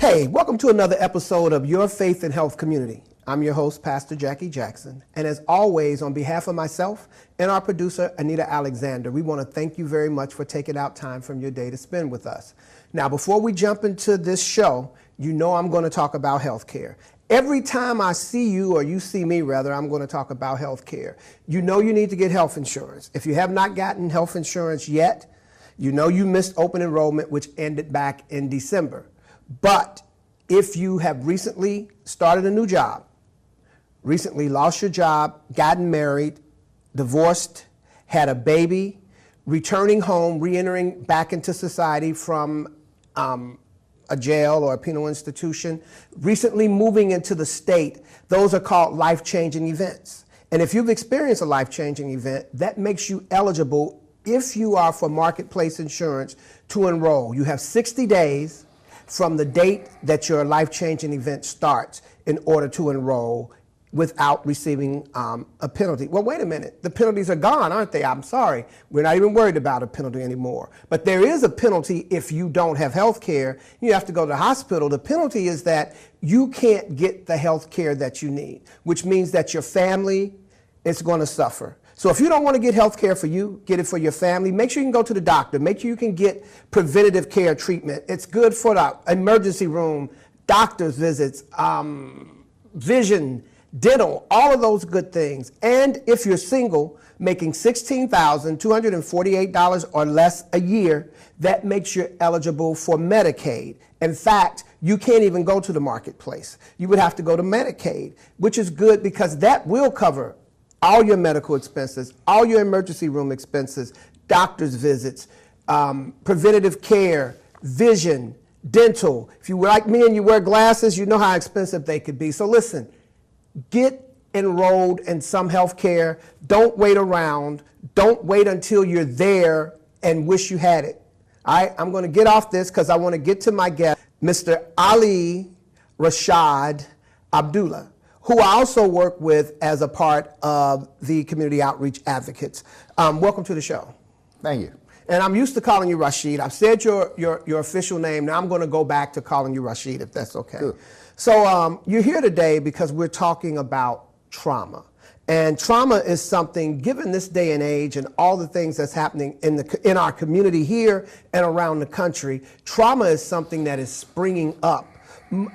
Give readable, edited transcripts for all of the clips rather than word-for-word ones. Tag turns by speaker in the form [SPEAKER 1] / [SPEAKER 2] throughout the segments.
[SPEAKER 1] Hey, welcome to another episode of Your Faith and Health Community. I'm your host, Pastor Jackie Jackson. And as always, on behalf of myself and our producer, Anita Alexander, we want to thank you very much for taking out time from your day to spend with us. Now, before we jump into this show, you know I'm going to talk about healthcare. Every time I see you, or you see me rather, I'm going to talk about healthcare. You know you need to get health insurance. If you have not gotten health insurance yet, you know you missed open enrollment, which ended back in December. But if you have recently started a new job, recently lost your job, gotten married, divorced, had a baby, returning home, re-entering back into society from a jail or a penal institution, recently moving into the state, those are called life-changing events. And if you've experienced a life-changing event, that makes you eligible, if you are for marketplace insurance, to enroll. You have 60 days from the date that your life-changing event starts in order to enroll without receiving a penalty. Well, wait a minute. The penalties are gone, aren't they? I'm sorry. We're not even worried about a penalty anymore. But there is a penalty if you don't have health care. You have to go to the hospital. The penalty is that you can't get the health care that you need, which means that your family is going to suffer. So if you don't want to get health care for you, get it for your family. Make sure you can go to the doctor. Make sure you can get preventative care treatment. It's good for the emergency room, doctor's visits, vision, dental, all of those good things. And if you're single, making $16,248 or less a year, that makes you eligible for Medicaid. In fact, you can't even go to the marketplace. You would have to go to Medicaid, which is good because that will cover all your medical expenses, all your emergency room expenses, doctor's visits, preventative care, vision, dental. If you were like me and you wear glasses, you know how expensive they could be. So listen, get enrolled in some health care. Don't wait around. Don't wait until you're there and wish you had it. All right, I'm going to get off this because I want to get to my guest, Mr. Ali Rashad Abdullah, who I also work with as a part of the Community Outreach Advocates. Welcome to the show.
[SPEAKER 2] Thank you.
[SPEAKER 1] And I'm used to calling you Rashid. I've said your official name. Now I'm going to go back to calling you Rashid, if that's okay.
[SPEAKER 2] Good.
[SPEAKER 1] So you're here today because we're talking about trauma. And trauma is something, given this day and age and all the things that's happening in our community here and around the country, trauma is something that is springing up.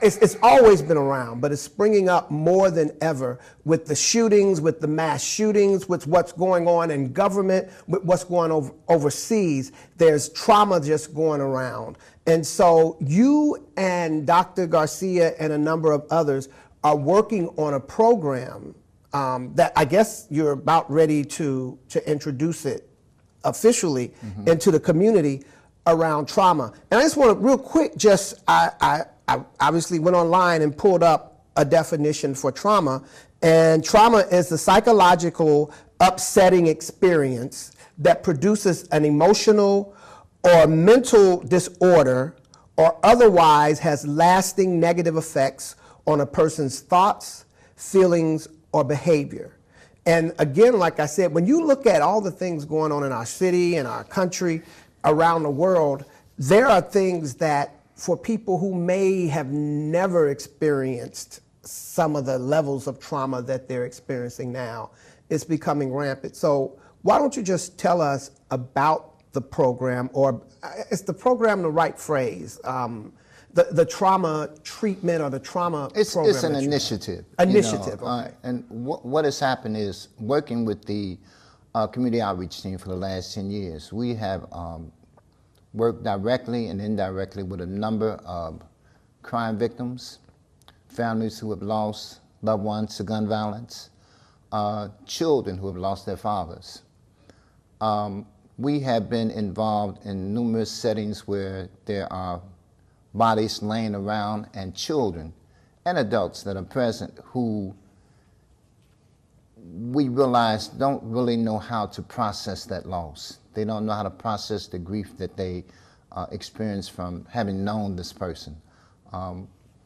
[SPEAKER 1] It's always been around, but it's springing up more than ever with the shootings, with the mass shootings, with what's going on in government, with what's going on overseas. There's trauma just going around. And so you and Dr. Garcia and a number of others are working on a program that I guess you're about ready to introduce it officially into the community around trauma. And I just want to real quick, I obviously went online and pulled up a definition for trauma. And trauma is the psychological upsetting experience that produces an emotional or mental disorder or otherwise has lasting negative effects on a person's thoughts, feelings, or behavior. And again, like I said, when you look at all the things going on in our city and our country, around the world, there are things that for people who may have never experienced some of the levels of trauma that they're experiencing now, it's becoming rampant. So why don't you just tell us about the program, or is the program the right phrase? The trauma treatment or the trauma program?
[SPEAKER 2] It's an initiative.
[SPEAKER 1] Initiative.
[SPEAKER 2] Okay. And what has happened is, working with the community outreach team for the last 10 years, we have worked directly and indirectly with a number of crime victims, families who have lost loved ones to gun violence, children who have lost their fathers. We have been involved in numerous settings where there are bodies laying around and children and adults that are present who we realize don't really know how to process that loss. They don't know how to process the grief that they experience from having known this person.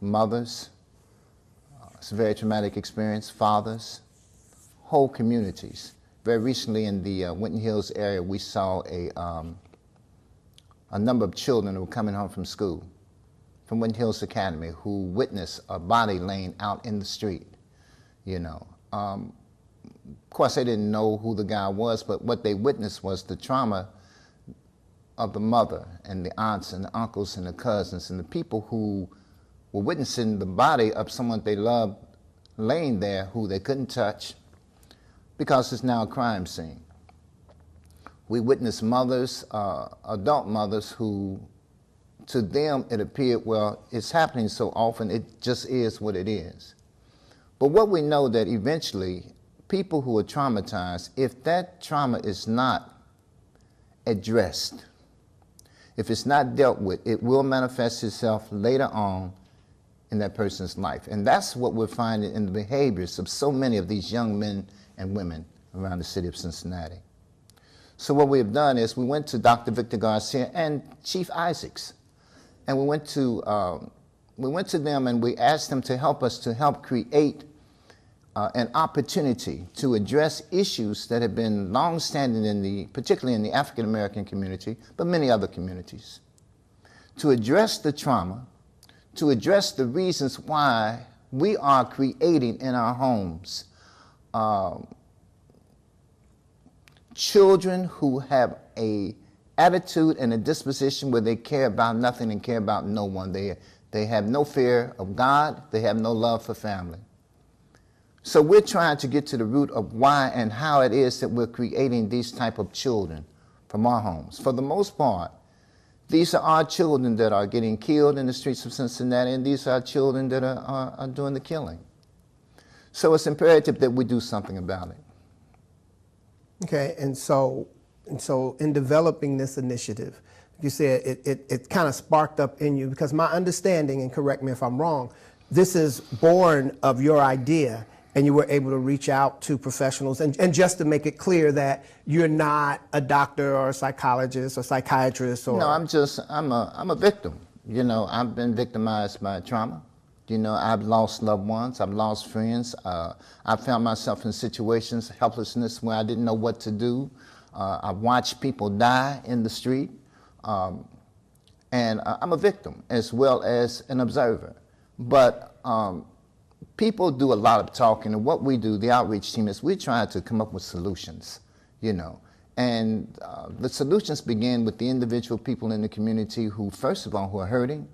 [SPEAKER 2] Mothers, it's a very traumatic experience. Fathers, whole communities. Very recently in the Winton Hills area, we saw a number of children who were coming home from school, from Woodland Hills Academy who witnessed a body laying out in the street, you know. Of course, they didn't know who the guy was, but what they witnessed was the trauma of the mother and the aunts and the uncles and the cousins and the people who were witnessing the body of someone they loved laying there who they couldn't touch because it's now a crime scene. We witnessed mothers, adult mothers who, to them it appeared, well, it's happening so often, it just is what it is. But what we know that eventually people who are traumatized, if that trauma is not addressed, if it's not dealt with, it will manifest itself later on in that person's life. And that's what we're finding in the behaviors of so many of these young men and women around the city of Cincinnati. So what we have done is we went to Dr. Victor Garcia and Chief Isaacs, and we went to them and we asked them to help us to help create an opportunity to address issues that have been long-standing particularly in the African American community, but many other communities, to address the trauma, to address the reasons why we are creating in our homes children who have a attitude and a disposition where they care about nothing and care about no one. They have no fear of God. They have no love for family. So we're trying to get to the root of why and how it is that we're creating these type of children from our homes. For the most part, these are our children that are getting killed in the streets of Cincinnati, and these are children that are doing the killing. So it's imperative that we do something about it.
[SPEAKER 1] Okay, and so in developing this initiative, you said it kind of sparked up in you, because my understanding, and correct me if I'm wrong, this is born of your idea, and you were able to reach out to professionals. And just to make it clear that you're not a doctor or a psychologist or psychiatrist or...
[SPEAKER 2] No, I'm a victim. You know, I've been victimized by trauma. You know, I've lost loved ones, I've lost friends. I found myself in situations, helplessness, where I didn't know what to do. I've watched people die in the street. And I'm a victim as well as an observer. But people do a lot of talking, and what we do, the outreach team, is we try to come up with solutions, you know. And the solutions begin with the individual people in the community who, first of all, who are hurting.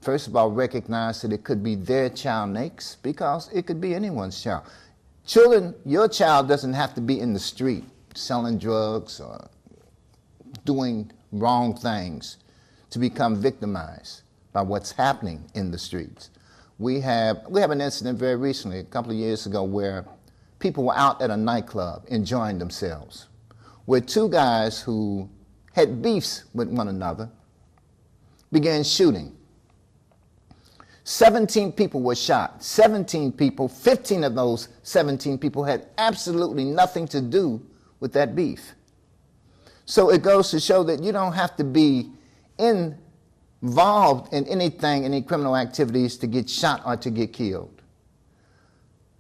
[SPEAKER 2] First of all, recognize that it could be their child next, because it could be anyone's child. Children, your child doesn't have to be in the street selling drugs or doing wrong things to become victimized by what's happening in the streets. We have an incident very recently, a couple of years ago, where people were out at a nightclub enjoying themselves, where two guys who had beefs with one another began shooting. 17 people were shot. 17 people, 15 of those 17 people had absolutely nothing to do with that beef. So it goes to show that you don't have to be involved in anything, any criminal activities, to get shot or to get killed.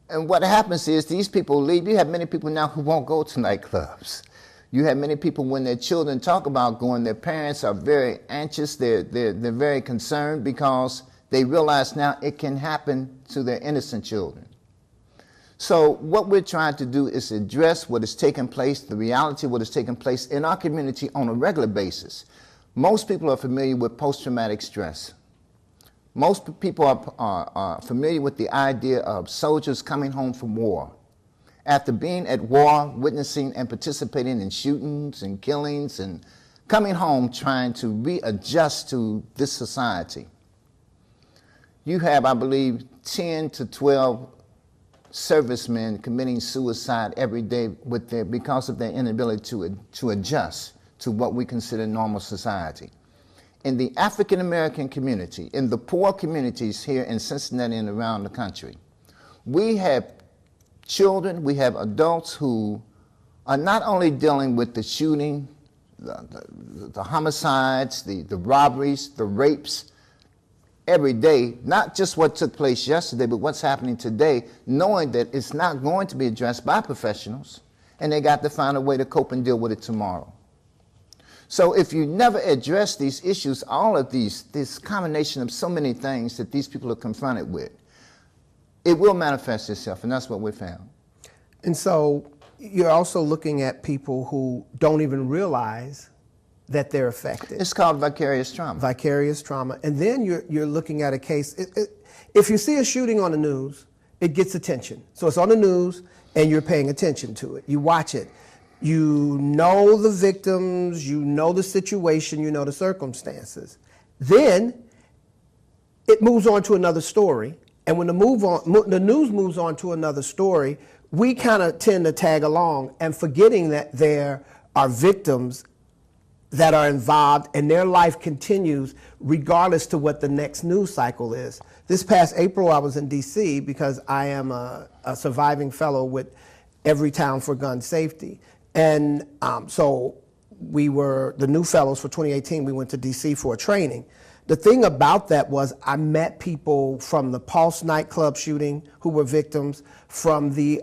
[SPEAKER 2] And what happens is these people leave. You have many people now who won't go to nightclubs. You have many people, when their children talk about going, their parents are very anxious. They're very concerned, because they realize now it can happen to their innocent children. So what we're trying to do is address what is taking place, the reality of what is taking place in our community on a regular basis. Most people are familiar with post-traumatic stress. Most people are familiar with the idea of soldiers coming home from war. After being at war, witnessing and participating in shootings and killings, and coming home trying to readjust to this society. You have, I believe, 10 to 12 servicemen committing suicide every day because of their inability to adjust to what we consider normal society. In the African American community, in the poor communities here in Cincinnati and around the country, we have children, we have adults who are not only dealing with the shooting, the homicides, the robberies, the rapes, every day, not just what took place yesterday, but what's happening today, knowing that it's not going to be addressed by professionals, and they got to find a way to cope and deal with it tomorrow. So if you never address these issues, all of this combination of so many things that these people are confronted with, it will manifest itself, and that's what we found.
[SPEAKER 1] And so you're also looking at people who don't even realize that they're affected.
[SPEAKER 2] It's called vicarious trauma.
[SPEAKER 1] Vicarious trauma. And then you're looking at a case. If you see a shooting on the news, it gets attention. So it's on the news, and you're paying attention to it. You watch it. You know the victims, you know the situation, you know the circumstances. Then it moves on to another story. And when the news moves on to another story, we kind of tend to tag along and forgetting that there are victims that are involved and their life continues regardless to what the next news cycle is. This past April, I was in D.C. because I am a surviving fellow with Everytown for Gun Safety. And so we were the new fellows for 2018. We went to D.C. for a training. The thing about that was I met people from the Pulse nightclub shooting who were victims, from the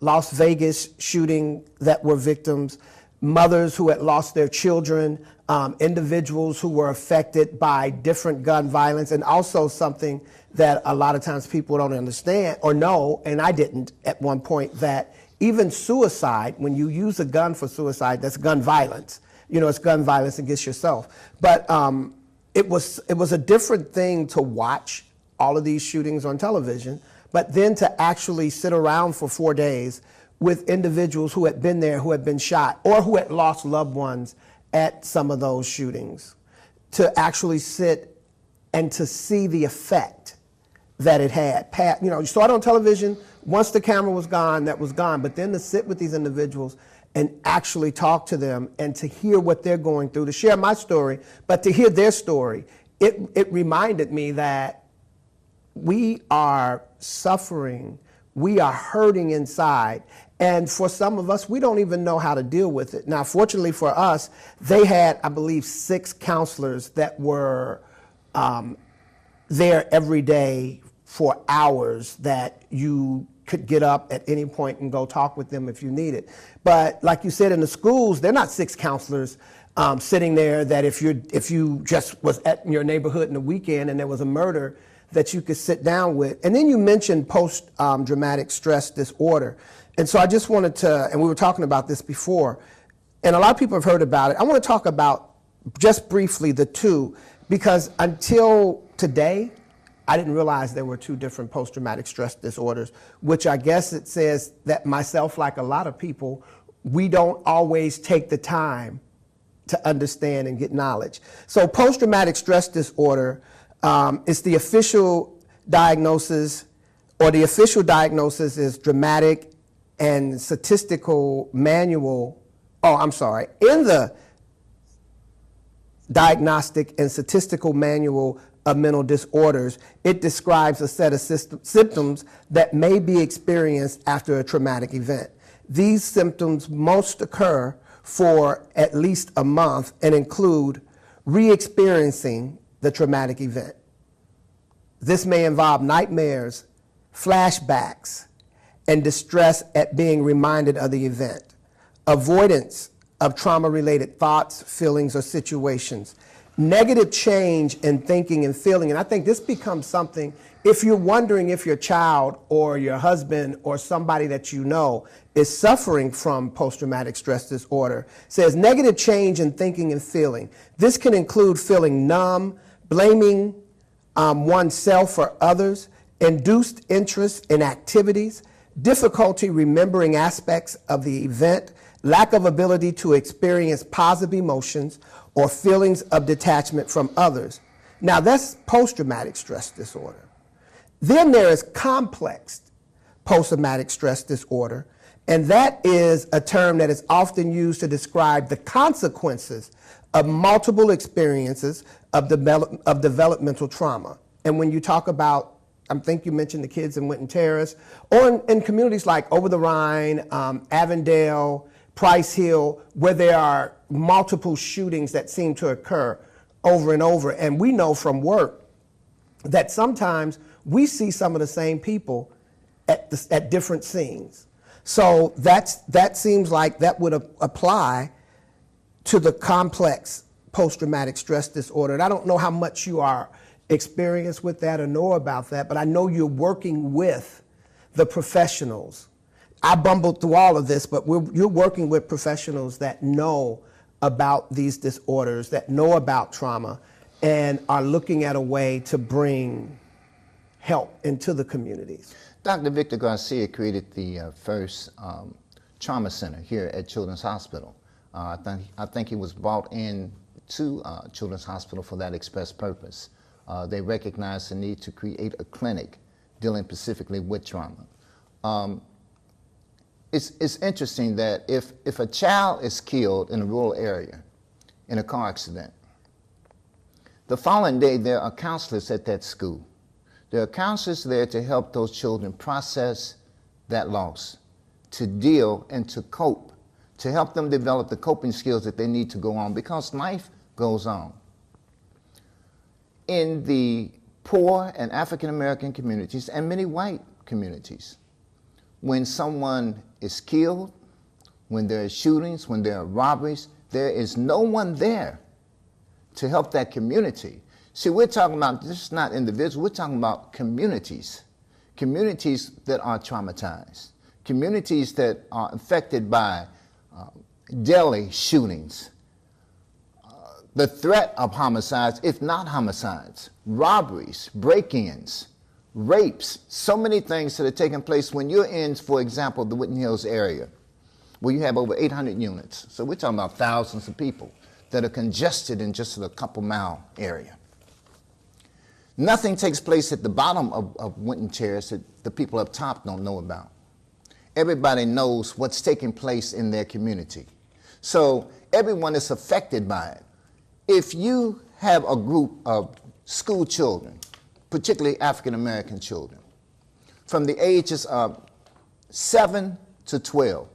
[SPEAKER 1] Las Vegas shooting that were victims, mothers who had lost their children, individuals who were affected by different gun violence, and also something that a lot of times people don't understand or know, and I didn't at one point, that even suicide, when you use a gun for suicide, that's gun violence. You know, it's gun violence against yourself. But it was a different thing to watch all of these shootings on television, but then to actually sit around for 4 days with individuals who had been there, who had been shot, or who had lost loved ones at some of those shootings, to actually sit and to see the effect that it had. You know, you saw it on television. Once the camera was gone, that was gone. But then to sit with these individuals and actually talk to them and to hear what they're going through, to share my story, but to hear their story, it reminded me that we are suffering, we are hurting inside, and for some of us, we don't even know how to deal with it. Now, fortunately for us, they had, I believe, 6 counselors that were there every day for hours that you could get up at any point and go talk with them if you needed. But like you said, in the schools, they're not 6 counselors sitting there that if you just was at your neighborhood in the weekend and there was a murder that you could sit down with. And then you mentioned post-traumatic stress disorder. And so I just wanted to, and we were talking about this before, and a lot of people have heard about it. I want to talk about just briefly the two, because until today, I didn't realize there were 2 different post-traumatic stress disorders, which I guess it says that myself, like a lot of people, we don't always take the time to understand and get knowledge. So post-traumatic stress disorder is the official diagnosis, or the official diagnosis is Dramatic and Statistical Manual, in the Diagnostic and Statistical Manual of Mental Disorders, it describes a set of symptoms that may be experienced after a traumatic event. These symptoms most occur for at least a month and include re-experiencing the traumatic event. This may involve nightmares, flashbacks, and distress at being reminded of the event, avoidance of trauma-related thoughts, feelings, or situations, negative change in thinking and feeling. And I think this becomes something, if you're wondering if your child or your husband or somebody that you know is suffering from post-traumatic stress disorder, says negative change in thinking and feeling. This can include feeling numb, blaming oneself or others, induced interest in activities, difficulty remembering aspects of the event, lack of ability to experience positive emotions, or feelings of detachment from others. Now, that's post-traumatic stress disorder. Then there is complex post-traumatic stress disorder, and that is a term that is often used to describe the consequences of multiple experiences of developmental trauma. And when you talk about, I think you mentioned the kids in Winton Terrace, or in communities like Over the Rhine, Avondale, Price Hill, where there are multiple shootings that seem to occur over and over. And we know from work that sometimes we see some of the same people at different scenes. So that seems like that would apply to the complex post-traumatic stress disorder. And I don't know how much you are experienced with that or know about that, but I know you're working with the professionals. I bumbled through all of this, but you're working with professionals that know about these disorders, that know about trauma, and are looking at a way to bring help into the communities.
[SPEAKER 2] Dr. Victor Garcia created the first trauma center here at Children's Hospital. I think he was brought in to Children's Hospital for that express purpose. They recognized the need to create a clinic dealing specifically with trauma. It's interesting that if a child is killed in a rural area in a car accident, the following day there are counselors at that school. There are counselors there to help those children process that loss, to deal and to cope, to help them develop the coping skills that they need to go on, because life goes on. In the poor and African American communities and many white communities, when someone is killed, when there are shootings, when there are robberies, there is no one there to help that community. See, we're talking about, this is not individuals, we're talking about communities. Communities that are traumatized. Communities that are affected by daily shootings, the threat of homicides, if not homicides, robberies, break-ins, rapes, so many things that are taking place when you're in, for example, the Whitney Hills area, where you have over 800 units. So we're talking about thousands of people that are congested in just a couple-mile area. Nothing takes place at the bottom of Winton Terrace that the people up top don't know about. Everybody knows what's taking place in their community. So everyone is affected by it. If you have a group of school children, particularly African American children, from the ages of 7 to 12,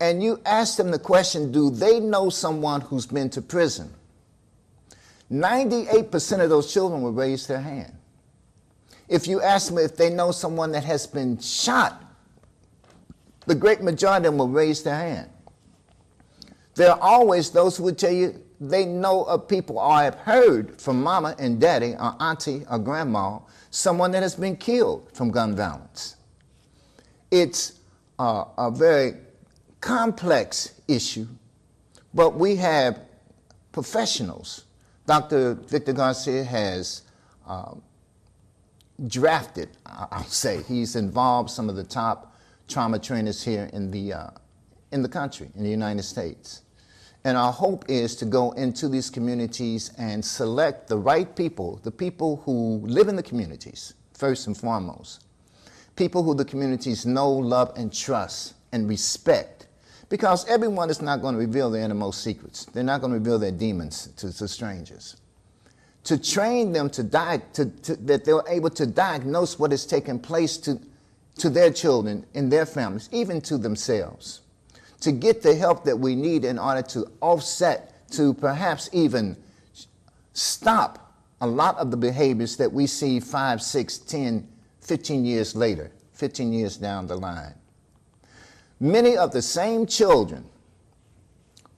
[SPEAKER 2] and you ask them the question, do they know someone who's been to prison? 98% of those children will raise their hand. If you ask them if they know someone that has been shot, the great majority of them will raise their hand. There are always those who would tell you they know of people or have heard from mama and daddy or auntie or grandma, someone that has been killed from gun violence. It's a very complex issue, but we have professionals. Dr. Victor Garcia has drafted, I'll say, he's involved some of the top trauma trainers here in the country, in the United States. And our hope is to go into these communities and select the right people, the people who live in the communities, first and foremost. People who the communities know, love, and trust and respect. Because everyone is not going to reveal their innermost secrets. They're not going to reveal their demons to strangers. To train them that they're able to diagnose what is taking place to their children and their families, even to themselves. To get the help that we need in order to offset, to perhaps even stop a lot of the behaviors that we see 5, 6, 10, 15 years later, 15 years down the line. Many of the same children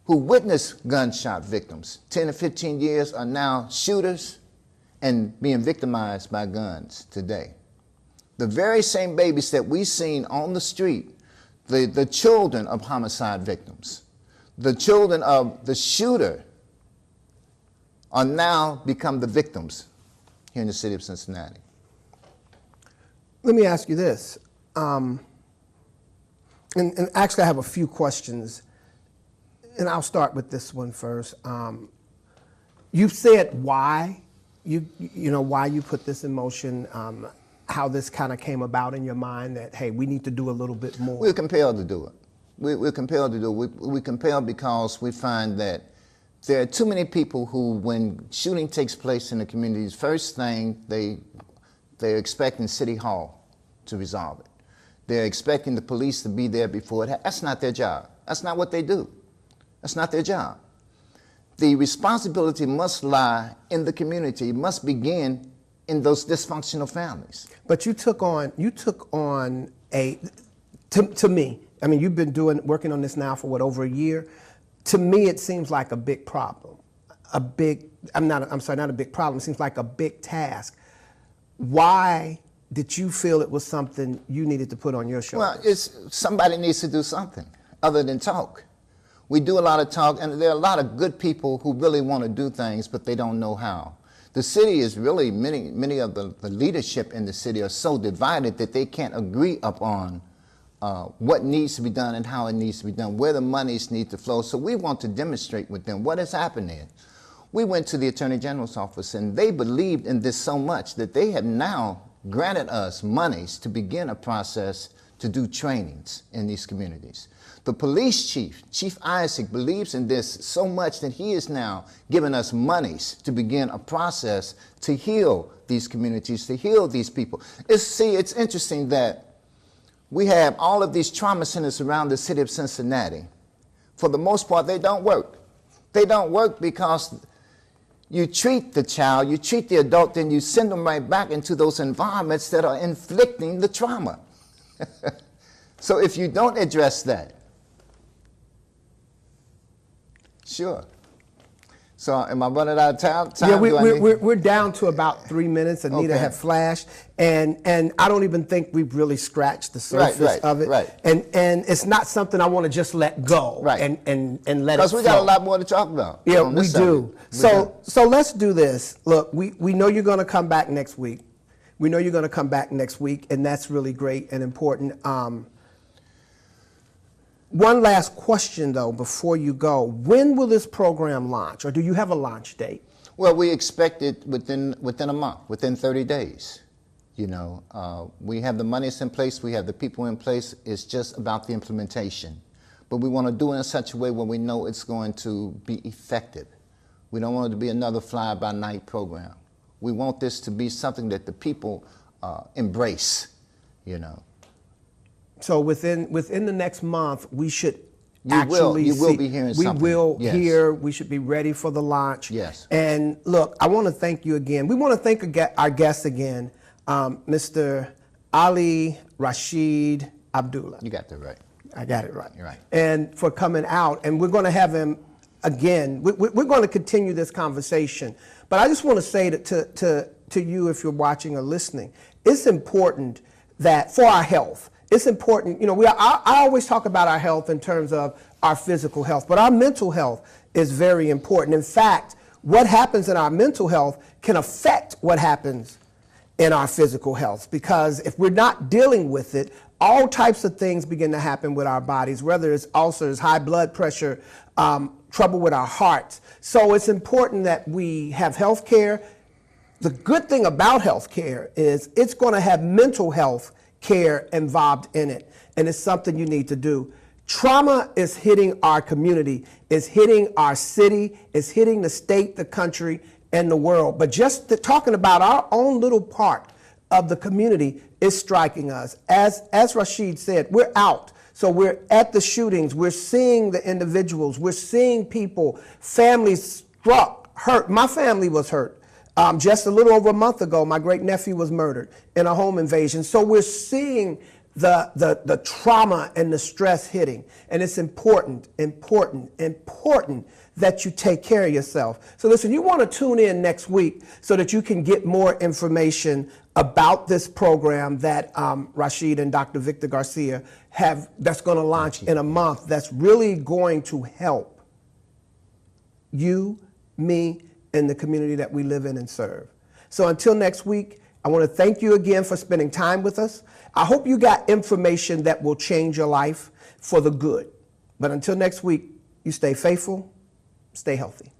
[SPEAKER 2] who witnessed gunshot victims 10 to 15 years are now shooters and being victimized by guns today. The very same babies that we've seen on the street, the children of homicide victims, the children of the shooter, are now become the victims here in the city of Cincinnati.
[SPEAKER 1] Let me ask you this. And actually I have a few questions, and I'll start with this one first. You've said why why you put this in motion, how this kind of came about in your mind that, hey, we need to do a little bit more.
[SPEAKER 2] We're compelled to do it. We're compelled to do it. We're compelled because we find that there are too many people who, when shooting takes place in the communities, first thing they're expecting City Hall to resolve it. They're expecting the police to be there before it happens. That's not their job. That's not what they do. That's not their job. The responsibility must lie in the community. It must begin in those dysfunctional families.
[SPEAKER 1] But you took on to me, I mean, you've been working on this now for what, over a year? to me, it seems like a big problem. I'm sorry, not a big problem. It seems like a big task. Why did you feel it was something you needed to put on your shoulders?
[SPEAKER 2] Well, somebody needs to do something other than talk. We do a lot of talk, and there are a lot of good people who really want to do things, but they don't know how. The city is really, many of the leadership in the city are so divided that they can't agree upon what needs to be done and how it needs to be done, where the monies need to flow. So we want to demonstrate with them what has happened there. We went to the Attorney General's office, and they believed in this so much that they have now granted us monies to begin a process to do trainings in these communities. The police chief, Chief Isaac, believes in this so much that he is now giving us monies to begin a process to heal these communities, to heal these people. It's interesting that we have all of these trauma centers around the city of Cincinnati. For the most part, they don't work. They don't work because you treat the child, you treat the adult, then you send them right back into those environments that are inflicting the trauma. So if you don't address that, sure. So am I running out of time?
[SPEAKER 1] Yeah, we're down to about 3 minutes. Anita
[SPEAKER 2] Okay.
[SPEAKER 1] had flashed, and I don't even think we've really scratched the surface of it.
[SPEAKER 2] Right.
[SPEAKER 1] And it's not something I want to just let go.
[SPEAKER 2] Right.
[SPEAKER 1] And let it
[SPEAKER 2] Because we got a lot more to talk about.
[SPEAKER 1] Yeah,
[SPEAKER 2] on
[SPEAKER 1] we
[SPEAKER 2] this
[SPEAKER 1] do.
[SPEAKER 2] subject.
[SPEAKER 1] So let's do this. Look, we know you're going to come back next week. We know you're going to come back next week, and that's really great and important. One last question, though, before you go. When will this program launch, or do you have a launch date?
[SPEAKER 2] Well, we expect it within a month, within 30 days. You know, we have the monies in place, we have the people in place. It's just about the implementation. But we want to do it in such a way where we know it's going to be effective. We don't want it to be another fly-by-night program. We want this to be something that the people embrace, you know.
[SPEAKER 1] So within the next month, we should
[SPEAKER 2] You will be hearing something.
[SPEAKER 1] We will
[SPEAKER 2] Yes.
[SPEAKER 1] hear. We should be ready for the launch.
[SPEAKER 2] Yes.
[SPEAKER 1] And look, I want to thank you again. We want to thank our guest again, Mr. Ali Rashid Abdullah.
[SPEAKER 2] You got that right.
[SPEAKER 1] I got it right.
[SPEAKER 2] You're right.
[SPEAKER 1] And for coming out, and we're going to have him again. We're going to continue this conversation. But I just want to say to you, if you're watching or listening, it's important that for our health. It's important, you know, I always talk about our health in terms of our physical health, but our mental health is very important. In fact, what happens in our mental health can affect what happens in our physical health, because if we're not dealing with it, all types of things begin to happen with our bodies, whether it's ulcers, high blood pressure, trouble with our hearts. So it's important that we have health care. The good thing about health care is it's going to have mental health care involved in it, and it's something you need to do. Trauma is hitting our community, is hitting our city, is hitting the state, the country, and the world. But just talking about our own little part of the community is striking us. As Rashid said, we're out. So we're at the shootings, we're seeing the individuals, we're seeing people, families struck, hurt. My family was hurt. Just a little over a month ago, my great nephew was murdered in a home invasion. So we're seeing the trauma and the stress hitting. And it's important that you take care of yourself. So listen, you want to tune in next week so that you can get more information about this program that Rashid and Dr. Victor Garcia have, that's going to launch in a month, that's really going to help you, me, and the community that we live in and serve. So until next week, I want to thank you again for spending time with us. I hope you got information that will change your life for the good. But until next week, you stay faithful, stay healthy.